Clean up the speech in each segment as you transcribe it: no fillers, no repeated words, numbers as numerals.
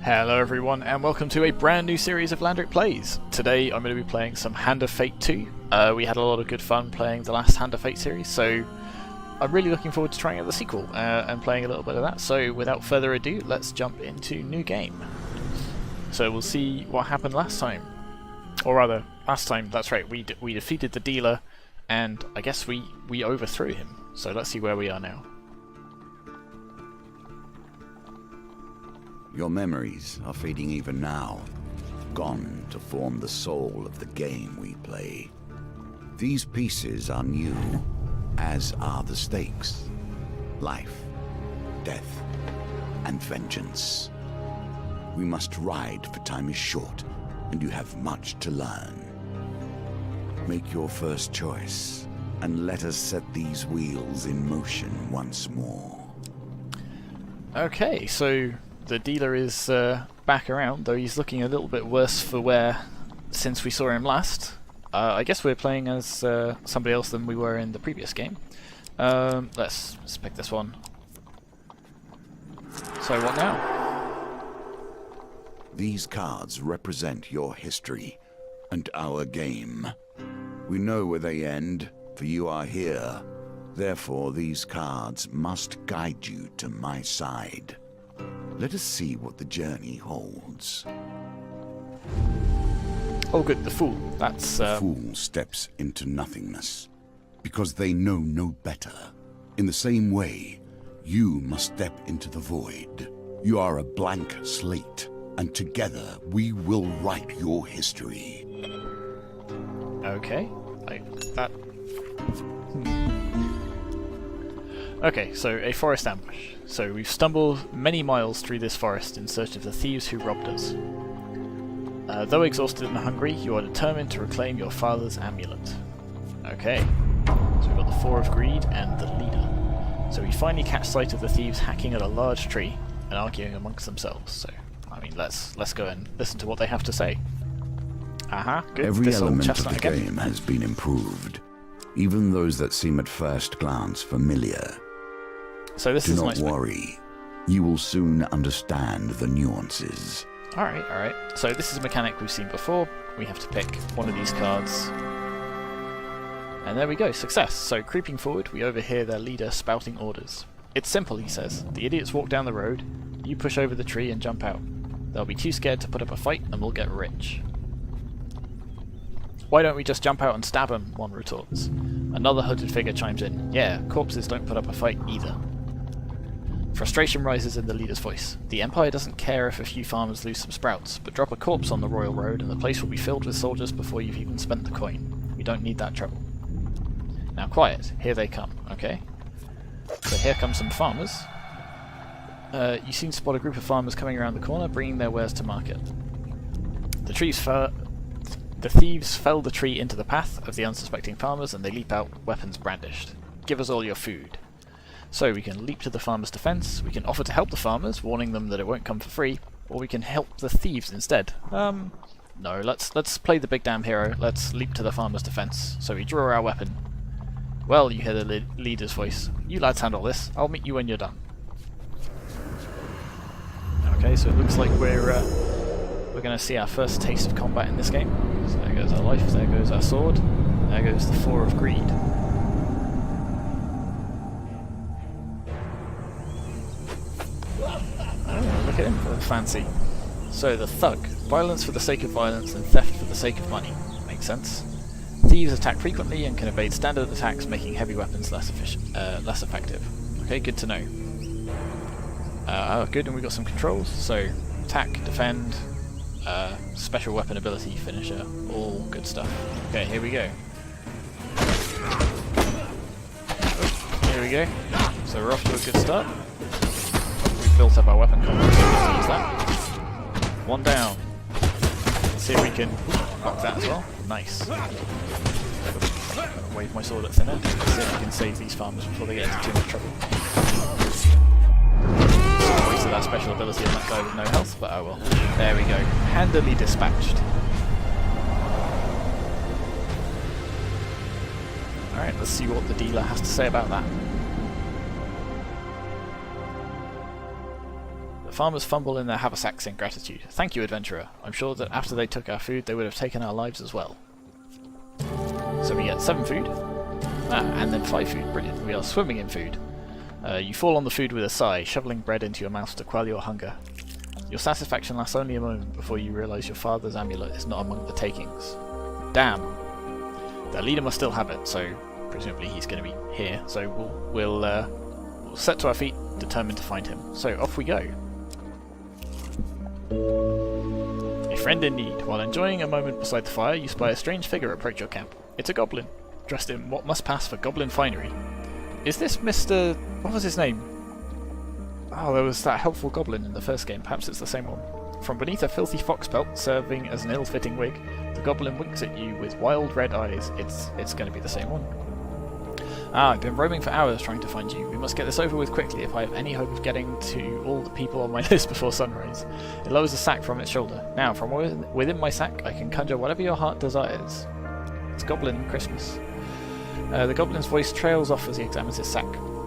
Hello everyone and welcome to a brand new series of Landric Plays. Today I'm going to be playing some Hand of Fate 2. We had a lot of good fun playing the last Hand of Fate series, so I'm really looking forward to trying out the sequel and playing a little bit of that. So without further ado, let's jump into new game. So we'll see what happened last time. Or rather, last time, that's right, we defeated the dealer and I guess we overthrew him. So let's see where we are now. Your memories are fading even now, gone to form the soul of the game we play. These pieces are new, as are the stakes. Life, death, and vengeance. We must ride, for time is short, and you have much to learn. Make your first choice, and let us set these wheels in motion once more. Okay, so the dealer is back around, though he's looking a little bit worse for wear since we saw him last. I guess we're playing as somebody else than we were in the previous game. Let's pick this one. So what now? These cards represent your history and our game. We know where they end, for you are here. Therefore, these cards must guide you to my side. Let us see what the journey holds. Oh good, the Fool. That's The Fool steps into nothingness, because they know no better. In the same way, you must step into the void. You are a blank slate, and together we will write your history. okay. Okay, so a forest ambush. So we've stumbled many miles through this forest in search of the thieves who robbed us. Though exhausted and hungry, you are determined to reclaim your father's amulet. Okay, so we've got the Four of Greed and the leader. So we finally catch sight of the thieves hacking at a large tree and arguing amongst themselves. So, I mean, let's go and listen to what they have to say. Aha, good. Every This old element of chestnut the again. game has been improved, even those that seem at first glance familiar. So this Do is not nice. worry. You will soon understand the nuances. Alright. So this is a mechanic we've seen before. We have to pick one of these cards. And there we go, success. So creeping forward, we overhear their leader spouting orders. It's simple, he says. The idiots walk down the road, you push over the tree and jump out. They'll be too scared to put up a fight and we'll get rich. Why don't we just jump out and stab them? One retorts. Another hooded figure chimes in. Yeah, corpses don't put up a fight either. Frustration rises in the leader's voice. The Empire doesn't care if a few farmers lose some sprouts, but drop a corpse on the royal road and the place will be filled with soldiers before you've even spent the coin. We don't need that trouble. Now quiet, here they come, okay? So here come some farmers. You soon spot a group of farmers coming around the corner, bringing their wares to market. The thieves fell the tree into the path of the unsuspecting farmers and they leap out, weapons brandished. Give us all your food. So we can leap to the farmers' defense, we can offer to help the farmers, warning them that it won't come for free, or we can help the thieves instead. No, let's play the big damn hero, let's leap to the farmers' defense. So we draw our weapon. Well, you hear the leader's voice. You lads handle this, I'll meet you when you're done. Okay, so it looks like we're going to see our first taste of combat in this game. So there goes our life, there goes our sword, there goes the Four of Greed. Oh, look at him, fancy. So the thug, violence for the sake of violence and theft for the sake of money. Makes sense. Thieves attack frequently and can evade standard attacks, making heavy weapons less effective. Okay, good to know. Good, and we got some controls. So attack, defend, special weapon ability, finisher, all good stuff. Okay, here we go. Here we go. So we're off to a good start. We've built up our weapon combo, so we get to use that. One down. Let's see if we can block that as well. Nice. I'm gonna wave my sword at thin end. Let's see if we can save these farmers before they get into too much trouble. Wasted that special ability on that guy with no health, but oh well. There we go. Handily dispatched. Alright, let's see what the dealer has to say about that. The Farmers fumble in their haversacks in gratitude. Thank you, adventurer. I'm sure that after they took our food, they would have taken our lives as well. So we get 7 food. And then 5 food. Brilliant. We are swimming in food. You fall on the food with a sigh, shoveling bread into your mouth to quell your hunger. Your satisfaction lasts only a moment before you realise your father's amulet is not among the takings. Damn. The leader must still have it, so presumably he's going to be here. So we'll set to our feet, determined to find him. So off we go. A friend in need. While enjoying a moment beside the fire, you spy a strange figure approach your camp. It's a goblin, dressed in what must pass for goblin finery. Is this Mr... what was his name? Oh, there was that helpful goblin in the first game. Perhaps it's the same one. From beneath a filthy fox pelt serving as an ill-fitting wig, the goblin winks at you with wild red eyes. It's going to be the same one. Ah, I've been roaming for hours trying to find you. We must get this over with quickly if I have any hope of getting to all the people on my list before sunrise. It lowers a sack from its shoulder. Now, from within my sack, I can conjure whatever your heart desires. It's Goblin Christmas. The goblin's voice trails off as he examines his sack.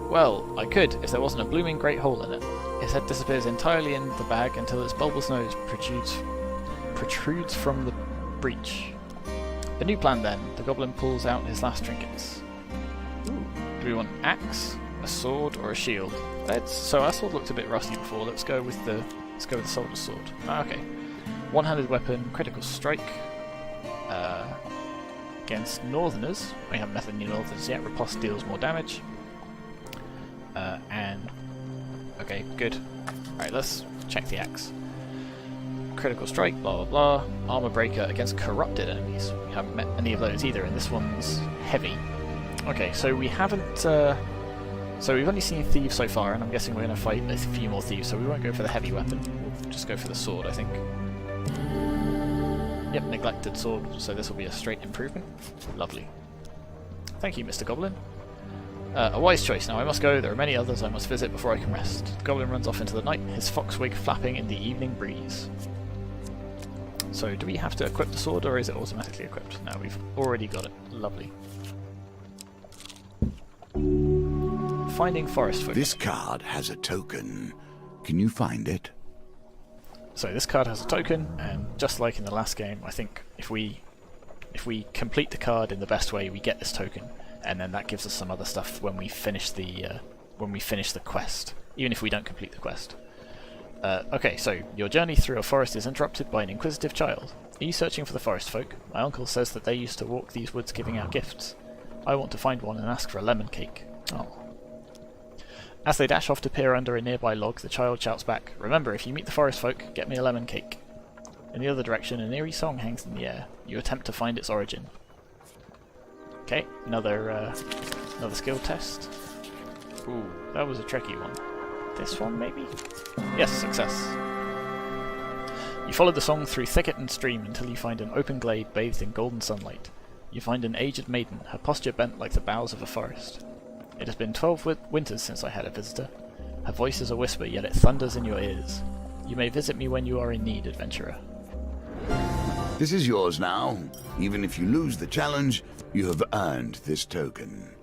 Well, I could, if there wasn't a blooming great hole in it. His head disappears entirely in the bag until its bulbous nose protrudes from the breach. A new plan then. The goblin pulls out his last trinkets. Ooh. Do we want an axe, a sword, or a shield? So our sword looked a bit rusty before. Let's go with the soldier's sword. Ah, okay. One-handed weapon, critical strike. Against northerners, we haven't met any northerners yet. Riposte deals more damage. Okay, good. Alright, let's check the axe. Critical strike, blah blah blah. Armor breaker against corrupted enemies. We haven't met any of those either, and this one's heavy. Okay, so we haven't. So we've only seen thieves so far, and I'm guessing we're going to fight a few more thieves. So we won't go for the heavy weapon. We'll just go for the sword, I think. Yep, neglected sword. So this will be a straight improvement. Lovely. Thank you, Mr. Goblin. A wise choice. Now I must go. There are many others I must visit before I can rest. The goblin runs off into the night, his fox wig flapping in the evening breeze. So do we have to equip the sword, or is it automatically equipped? No, we've already got it. Lovely. Finding forest folk. This card has a token. Can you find it? So this card has a token, and just like in the last game, I think if we complete the card in the best way, we get this token. And then that gives us some other stuff when we finish the quest, even if we don't complete the quest. Okay, so your journey through a forest is interrupted by an inquisitive child. Are you searching for the forest folk? My uncle says that they used to walk these woods giving out gifts. I want to find one and ask for a lemon cake. Oh. As they dash off to peer under a nearby log, the child shouts back, "Remember, if you meet the forest folk, get me a lemon cake." In the other direction, an eerie song hangs in the air. You attempt to find its origin. Okay, another skill test. Ooh, that was a tricky one. This one, maybe? Yes, success. You follow the song through thicket and stream until you find an open glade bathed in golden sunlight. You find an aged maiden, her posture bent like the boughs of a forest. It has been 12 winters since I had a visitor. Her voice is a whisper, yet it thunders in your ears. You may visit me when you are in need, adventurer. This is yours now. Even if you lose the challenge, you have earned this token.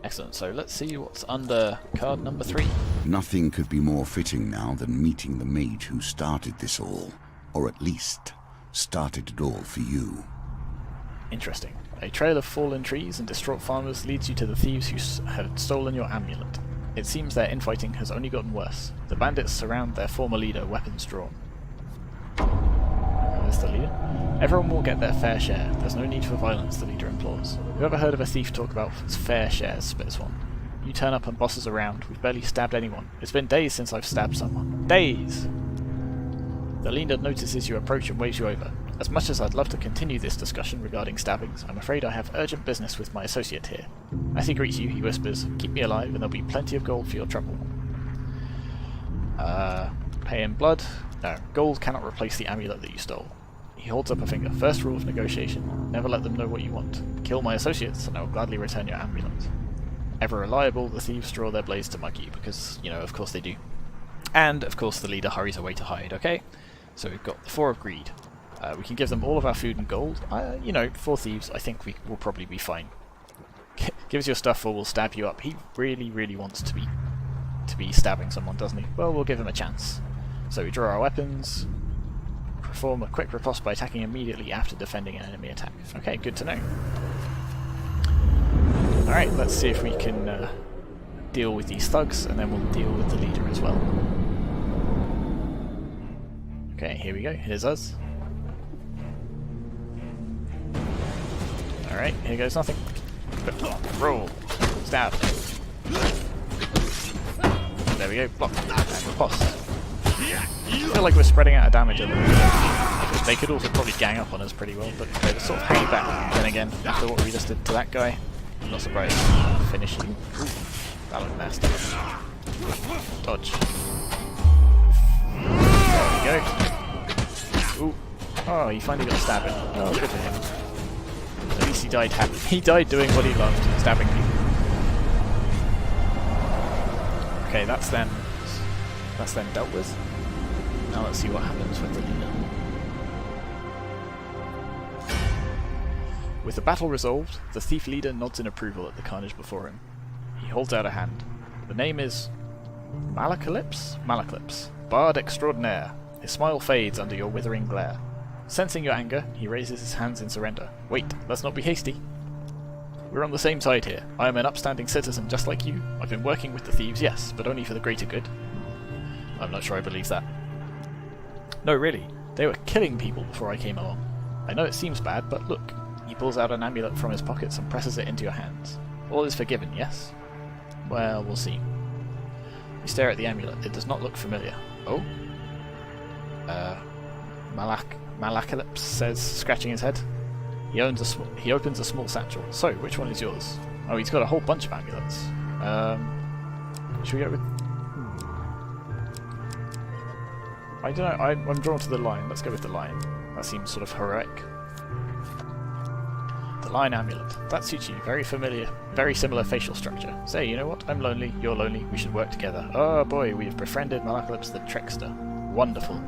Excellent, so let's see what's under card number 3. Nothing could be more fitting now than meeting the mage who started this all. Or at least, started it all for you. Interesting. A trail of fallen trees and distraught farmers leads you to the thieves who have stolen your amulet. It seems their infighting has only gotten worse. The bandits surround their former leader, weapons drawn. There's the leader. Everyone will get their fair share. There's no need for violence, the leader implores. Whoever heard of a thief talk about his fair share, spits one. You turn up and bosses around. We've barely stabbed anyone. It's been days since I've stabbed someone. Days! The leader notices you approach and waves you over. As much as I'd love to continue this discussion regarding stabbings, I'm afraid I have urgent business with my associate here. As he greets you, he whispers, "Keep me alive and there'll be plenty of gold for your trouble." Pay in blood? No, gold cannot replace the amulet that you stole. He holds up a finger. First rule of negotiation, never let them know what you want. Kill my associates and I will gladly return your amulet. Ever reliable, the thieves draw their blades to mug you, because, you know, of course they do. And, of course, the leader hurries away to hide, okay? So we've got the 4 of greed. We can give them all of our food and gold. You know, 4 thieves, I think we will probably be fine. Gives your stuff or we'll stab you up. He really, really wants to be stabbing someone, doesn't he? Well, we'll give him a chance. So we draw our weapons, perform a quick riposte by attacking immediately after defending an enemy attack. Okay, good to know. Alright, let's see if we can deal with these thugs, and then we'll deal with the leader as well. Okay, here we go. Here's us. Alright, here goes nothing. Roll. Stab. There we go. Block. And riposte. I feel like we're spreading out of damage a little bit. They could also probably gang up on us pretty well, but they're sort of hanging back. Then again, after what we just did to that guy, I'm not surprised. Finish you. That looked nasty. Dodge. There we go. Ooh. Oh, he finally got stabbing. Oh, good for him. At least he died happy. He died doing what he loved, stabbing people. Okay, that's then dealt with. Now let's see what happens with the leader. With the battle resolved, the thief leader nods in approval at the carnage before him. He holds out a hand. The name is Malaclypse, Bard Extraordinaire. His smile fades under your withering glare. Sensing your anger, he raises his hands in surrender. Wait, let's not be hasty. We're on the same side here. I am an upstanding citizen just like you. I've been working with the thieves, yes, but only for the greater good. I'm not sure I believe that. No, really. They were killing people before I came along. I know it seems bad, but look. He pulls out an amulet from his pockets and presses it into your hands. All is forgiven, yes? Well, we'll see. You stare at the amulet. It does not look familiar. Oh? Malaclypse says, scratching his head. He opens a small satchel. So, which one is yours? Oh, he's got a whole bunch of amulets. Should we go with... I don't know, I'm drawn to the lion. Let's go with the lion. That seems sort of heroic. The lion amulet. That suits you. Very familiar, very similar facial structure. Say, you know what? I'm lonely, you're lonely, we should work together. Oh boy, we've befriended Malaclypse the trickster. Wonderful.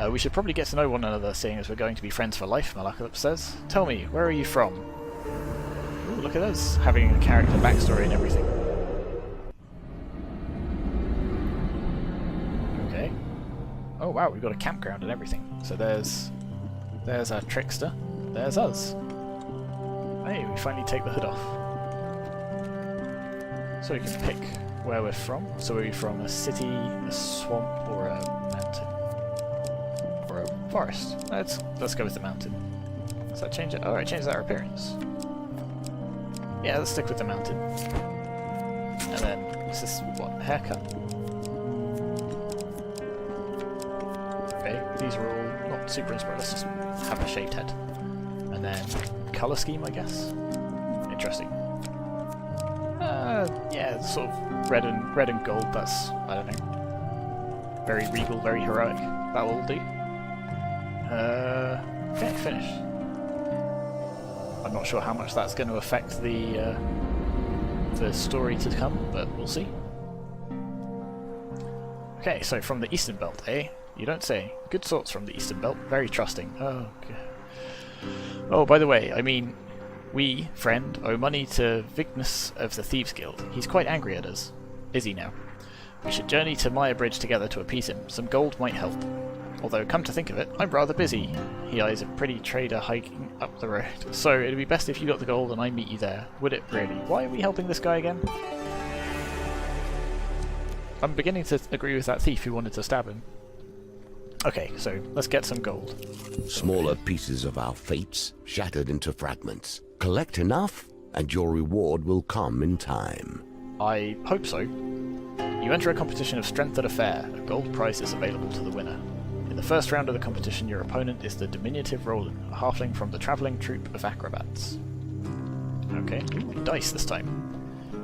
We should probably get to know one another, seeing as we're going to be friends for life, Malaclypse says. Tell me, where are you from? Ooh, look at us, having a character backstory and everything. Okay. Oh wow, we've got a campground and everything. So there's our trickster. There's us. Hey, we finally take the hood off. So we can pick where we're from. So are we from a city, a swamp, or a mountain? Or a forest? Let's go with the mountain. Does that change it? Oh, it changes our appearance. Yeah, let's stick with the mountain. And then, is this, what, haircut? Okay, these are all not super inspired. Let's just have a shaved head. And then colour scheme, I guess. Interesting. Yeah, sort of red and gold. That's, I don't know, very regal, very heroic. That will do. Okay, finish. I'm not sure how much that's going to affect the story to come, but we'll see. Okay, so from the Eastern Belt, eh? You don't say. Good sorts from the Eastern Belt. Very trusting. Oh, okay. Oh, by the way, I mean, we, friend, owe money to Vignus of the Thieves Guild. He's quite angry at us. Is he now? We should journey to Maya Bridge together to appease him. Some gold might help. Although, come to think of it, I'm rather busy. He eyes a pretty trader hiking up the road. So, it'd be best if you got the gold and I meet you there. Would it really? Why are we helping this guy again? I'm beginning to agree with that thief who wanted to stab him. Okay, so let's get some gold. Smaller pieces of our fates shattered into fragments. Collect enough, and your reward will come in time. I hope so. You enter a competition of strength at a fair. A gold prize is available to the winner. In the first round of the competition, your opponent is the diminutive Roland, a halfling from the travelling troupe of acrobats. Okay, ooh, dice this time.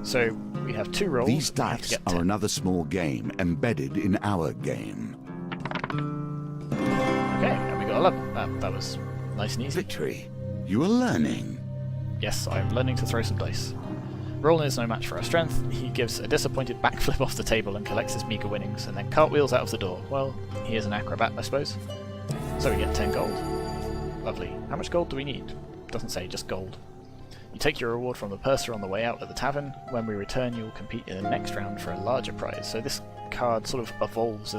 So, we have 2 rolls. These dice are another small game embedded in our game. Okay, and we got 11. That was nice and easy. Victory. You are learning. Yes, I'm learning to throw some dice. Roland is no match for our strength. He gives a disappointed backflip off the table and collects his meagre winnings, and then cartwheels out of the door. Well, he is an acrobat, I suppose. So we get 10 gold. Lovely. How much gold do we need? Doesn't say, just gold. You take your reward from the purser on the way out at the tavern. When we return, you will compete in the next round for a larger prize. So this card sort of evolves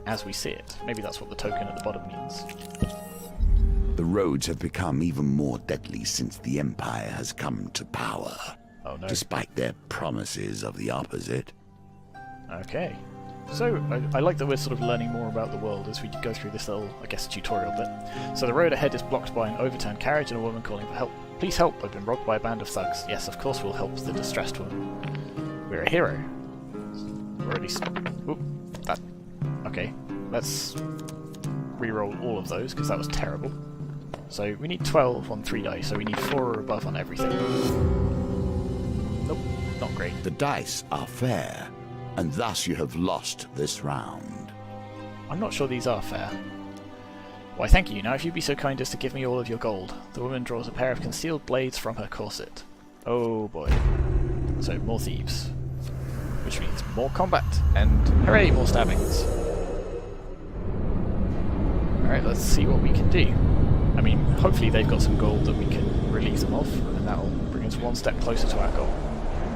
as we see it. Maybe that's what the token at the bottom means. The roads have become even more deadly since the Empire has come to power. Oh no. Despite their promises of the opposite. Okay. So, I like that we're sort of learning more about the world as we go through this little, I guess, tutorial bit. So the road ahead is blocked by an overturned carriage and a woman calling for help. Please help, I've been robbed by a band of thugs. Yes, of course we'll help the distressed woman. We're a hero. Or at least... Oop, that... Okay, let's re-roll all of those, because that was terrible. So we need 12 on 3 dice, so we need 4 or above on everything. Nope, not great. The dice are fair, and thus you have lost this round. I'm not sure these are fair. Why, thank you. Now, if you'd be so kind as to give me all of your gold. The woman draws a pair of concealed blades from her corset. Oh boy. So, more thieves. Which means more combat, and hooray, more stabbings. Alright, let's see what we can do. I mean, hopefully they've got some gold that we can relieve them of, and that'll bring us one step closer to our goal.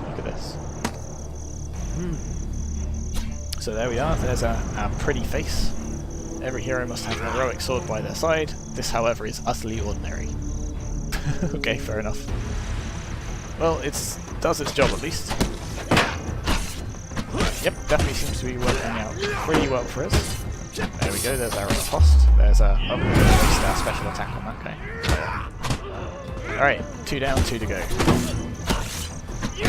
Look at this. So there we are, there's our pretty face. Every hero must have an heroic sword by their side. This, however, is utterly ordinary. Okay, fair enough. Well, it does its job at least. Yep, definitely seems to be working out pretty well for us. There we go, there's our riposte. There's our... Oh, we wasted our special attack on that guy. Alright, 2 down, 2 to go. I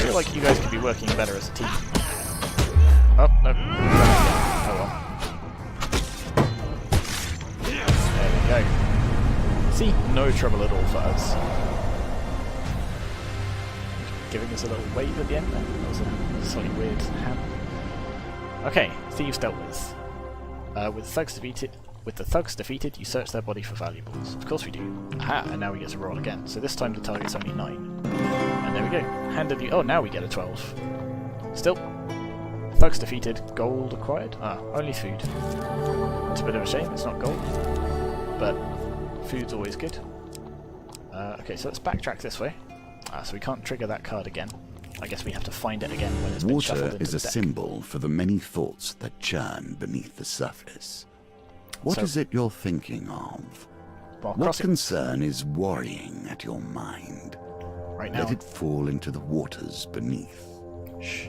feel like you guys could be working better as a team. Oh, no. Oh well. There we go. See? No trouble at all for us. Giving us a little wave at the end there. That was a slightly weird hand. Okay, thieves dealt with. With the thugs defeated, you search their body for valuables. Of course we do. Aha, and now we get to roll again. So this time the target's only 9. And there we go. Handedly. Oh, now we get a 12. Still. Thugs defeated, gold acquired. Ah, only food. It's a bit of a shame, it's not gold. But food's always good. Okay, so let's backtrack this way. So we can't trigger that card again. I guess we have to find it again when it's been shuffled Water into is a the deck. symbol for the many thoughts that churn beneath the surface. What is it you're thinking of? What concern is worrying at your mind? Right now. Let it fall into the waters beneath. Shh.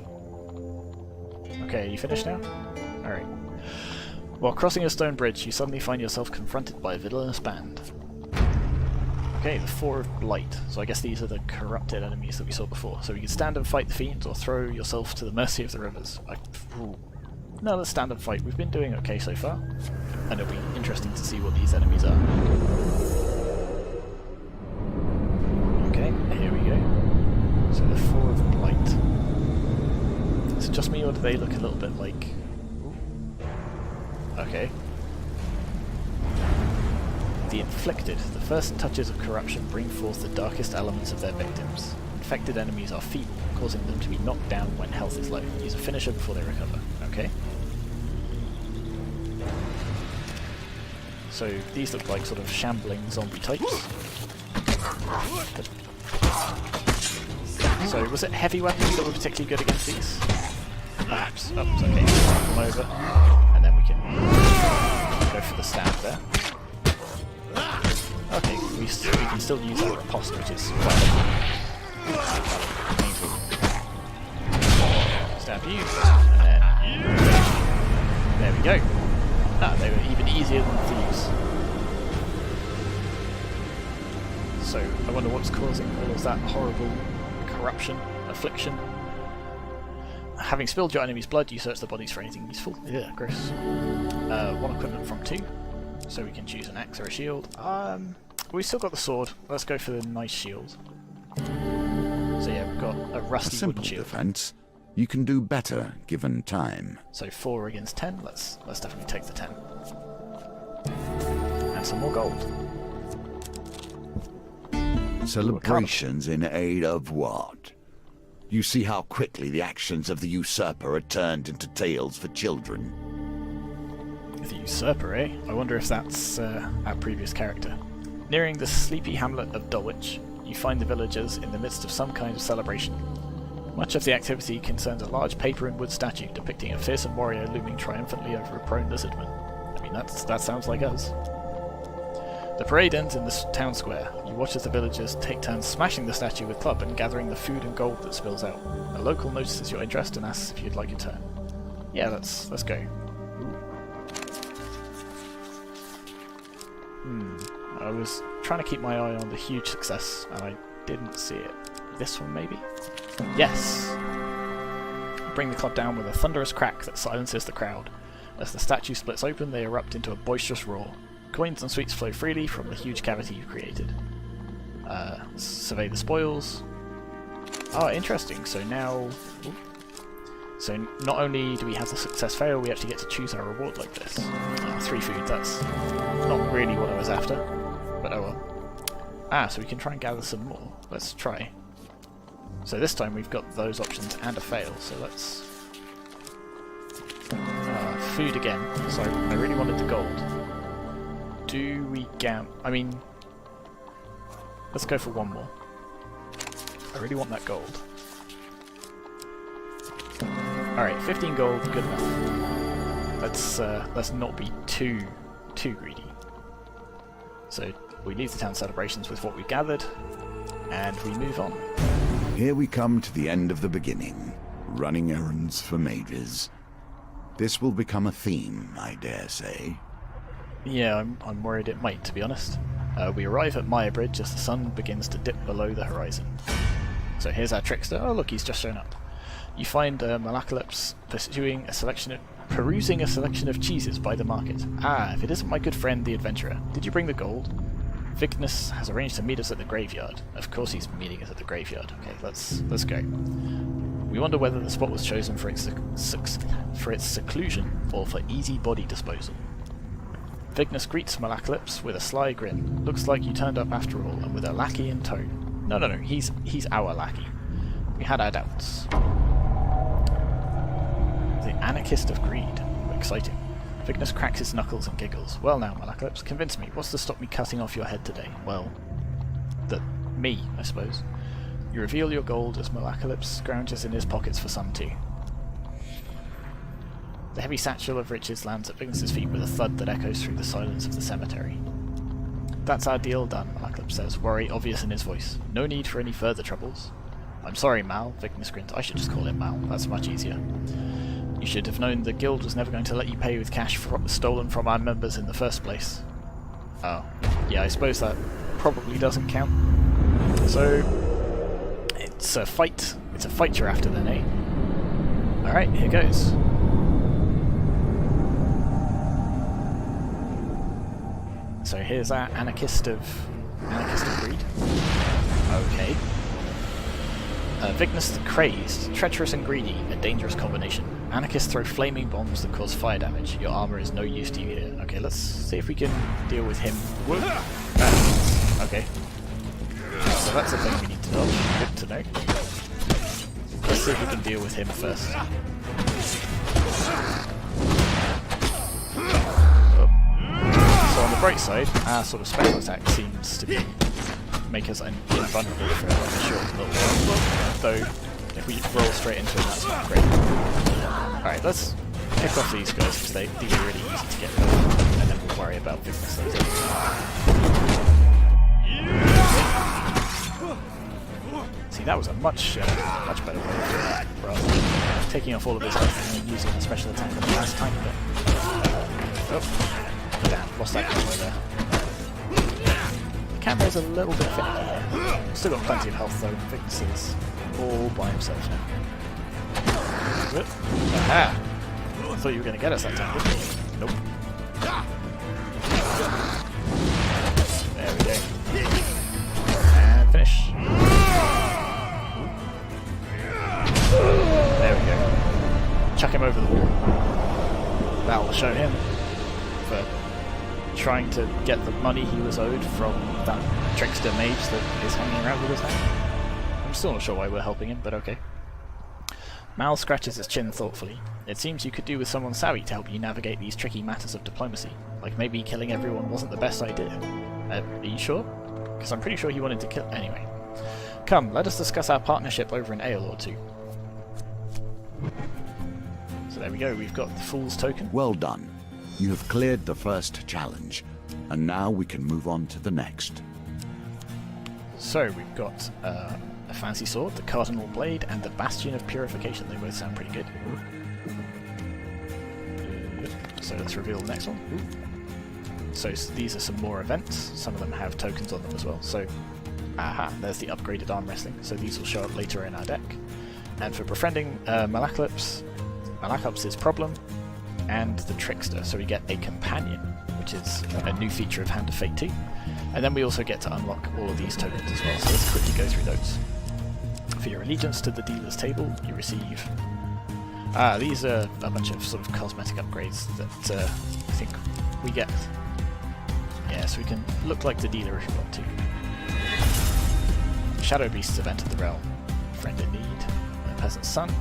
Okay, you finished now? Alright. While crossing a stone bridge, you suddenly find yourself confronted by a villainous band. Okay, the 4 of Blight. So I guess these are the corrupted enemies that we saw before. So we can stand and fight the fiends, or throw yourself to the mercy of the rivers. No, let's stand and fight. We've been doing okay so far. And it'll be interesting to see what these enemies are. Okay, here we go. So the 4 of Blight. Is it just me, or do they look a little bit like... Okay. The Inflicted. The first touches of corruption bring forth the darkest elements of their victims. Infected enemies are feeble, causing them to be knocked down when health is low. Use a finisher before they recover. Okay. So these look like sort of shambling zombie types. So was it heavy weapons that were particularly good against these? Perhaps. Oh, it's okay. Knock them over. And then we can go for the stab there. Okay, we can still use our riposte, which is quite painful. Stab you, and then... There we go. Ah, they were even easier than thieves. So, I wonder what's causing all of that horrible corruption, affliction. Having spilled your enemy's blood, you search their bodies for anything useful. Yeah, gross. 1 equipment from 2. So we can choose an axe or a shield. We've still got the sword. Let's go for the nice shield. So yeah, we've got a rusty wooden shield. Defense. You can do better given time. So 4 against 10. Let's definitely take the 10. And some more gold. Celebrations in aid of what? You see how quickly the actions of the usurper are turned into tales for children. The usurper, eh? I wonder if that's our previous character. Nearing the sleepy hamlet of Dulwich, you find the villagers in the midst of some kind of celebration. Much of the activity concerns a large paper and wood statue depicting a fearsome warrior looming triumphantly over a prone lizardman. I mean, that sounds like us. The parade ends in the town square. You watch as the villagers take turns smashing the statue with club and gathering the food and gold that spills out. A local notices your interest and asks if you'd like a turn. Yeah, let's go. I was trying to keep my eye on the huge success, and I didn't see it. This one, maybe? Yes! Bring the club down with a thunderous crack that silences the crowd. As the statue splits open, they erupt into a boisterous roar. Coins and sweets flow freely from the huge cavity you've created. Survey the spoils. Oh, interesting. So now... So not only do we have the success fail, we actually get to choose our reward like this. 3 food, that's not really what I was after. But oh well. So we can try and gather some more. Let's try. So this time we've got those options and a fail, so let's... food again. So I really wanted the gold. Do we I mean... Let's go for one more. I really want that gold. Alright, 15 gold, good enough. Let's not be too greedy. So we leave the town celebrations with what we gathered, and we move on. Here we come to the end of the beginning, running errands for mages. This will become a theme, I dare say. Yeah, I'm worried it might, to be honest. We arrive at Maya Bridge as the sun begins to dip below the horizon. So here's our trickster. Oh look, he's just shown up. You find Malacalypse perusing a selection of cheeses by the market. If it isn't my good friend the adventurer. Did you bring the gold? Vicnus has arranged to meet us at the graveyard. Of course he's meeting us at the graveyard. Okay, let's go. We wonder whether the spot was chosen for its seclusion or for easy body disposal. Vicnus greets Malacalypse with a sly grin. Looks like you turned up after all, and with a lackey in tow. No, he's our lackey. We had our doubts. The Anarchist of Greed. Exciting. Vicnus cracks his knuckles and giggles. Well now, Malacalypse, convince me. What's to stop me cutting off your head today? Well, me, I suppose. You reveal your gold as Malacalypse scrounges in his pockets for some tea. The heavy satchel of riches lands at Vicnus's feet with a thud that echoes through the silence of the cemetery. That's our deal done, Malacalypse says, worry obvious in his voice. No need for any further troubles. I'm sorry, Mal, Vicnus grins. I should just call him Mal, that's much easier. You should have known the guild was never going to let you pay with cash stolen from our members in the first place. Oh, yeah, I suppose that probably doesn't count. So, it's a fight. It's a fight you're after then, eh? Alright, here goes. So here's our Anarchist of Greed. Okay. Vicnus the Crazed, treacherous and greedy, a dangerous combination. Anarchists throw flaming bombs that cause fire damage. Your armor is no use to you here. Okay, let's see if we can deal with him. Okay. So that's a thing we need to dodge. Good to know. Let's see if we can deal with him first. So on the bright side, our sort of special attack seems to be make us invulnerable for like a short little while. Though, if we roll straight into it, that's not great. Alright, let's pick off these guys because these are really easy to get rid of, and then we'll worry about Vicnus later. See, that was a much better way of doing that, rather than taking off all of his health and then using a special attack on the last tiny bit. Oh, damn, lost that camera there. The camera's a little bit finicky here. Still got plenty of health though, Vicnus is all by himself now. Aha! I thought you were going to get us that time, didn't you? Nope. There we go. And finish. There we go. Chuck him over the wall. That'll show him for trying to get the money he was owed from that trickster mage that is hanging around with us now. I'm still not sure why we're helping him, but okay. Mal scratches his chin thoughtfully. It seems you could do with someone savvy to help you navigate these tricky matters of diplomacy. Like maybe killing everyone wasn't the best idea. Are you sure? Because I'm pretty sure he wanted to kill... Anyway. Come, let us discuss our partnership over an ale or two. there we go, we've got the Fool's Token. Well done. You have cleared the first challenge, and now we can move on to the next. So we've got a fancy sword, the Cardinal Blade, and the Bastion of Purification. They both sound pretty good. So let's reveal the next one. So these are some more events. Some of them have tokens on them as well. So, aha, there's the upgraded arm wrestling. So these will show up later in our deck. And for befriending Malakop's Problem, and the Trickster. So we get a companion, which is a new feature of Hand of Fate 2. And then we also get to unlock all of these tokens as well. So let's quickly go through those. For your allegiance to the dealer's table, you receive... these are a bunch of sort of cosmetic upgrades that I think we get. Yeah, so we can look like the dealer if we want to. Shadow Beasts have entered the realm. Friend in need. A peasant's son.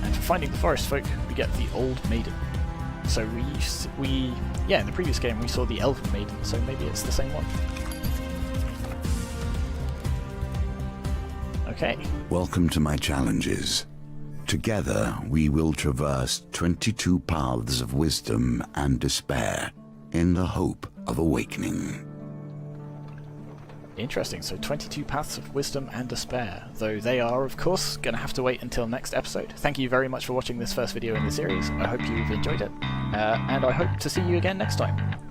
And for finding the forest folk, we get the Old Maiden. So yeah, in the previous game we saw the Elven Maiden, so maybe it's the same one. Okay. Welcome to my challenges. Together, we will traverse 22 paths of wisdom and despair in the hope of awakening. Interesting, so 22 paths of wisdom and despair, though they are, of course, going to have to wait until next episode. Thank you very much for watching this first video in the series. I hope you've enjoyed it, and I hope to see you again next time.